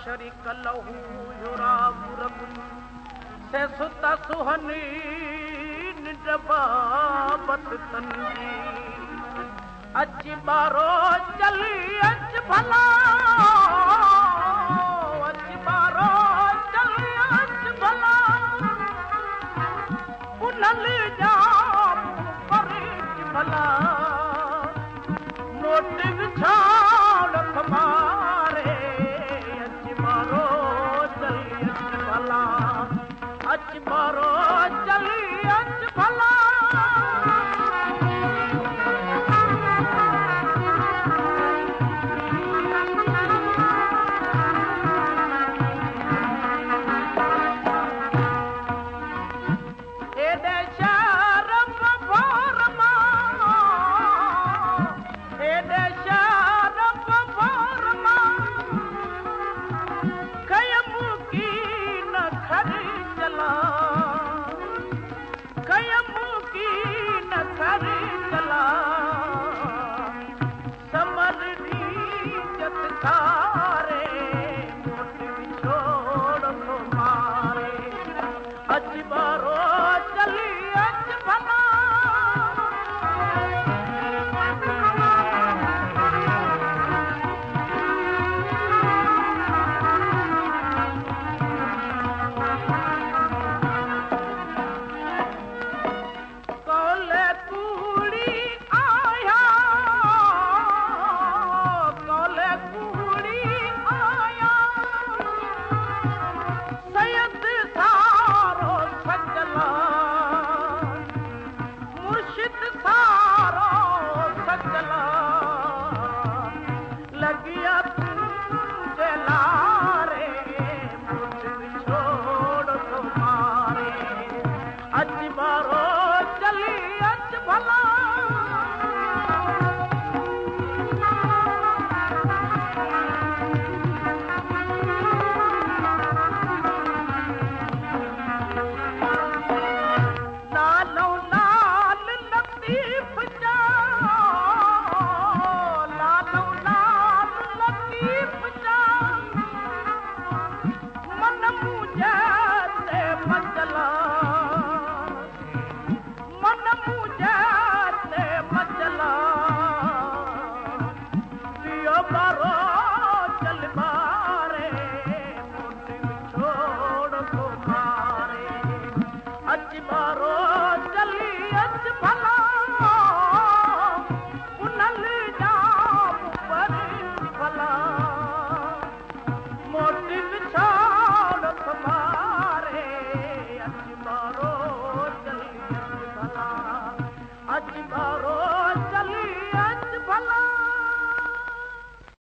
शरीक लहू युराब रगुन से सुता सुहनी निजबाबत तंजी अच बारो चली अच भला अच बारो चली अच भला पुनल जाम परिच भला मोट विछाड़ खमारे अच बारो चली अच भला अच बारो चली अच भला Yeah.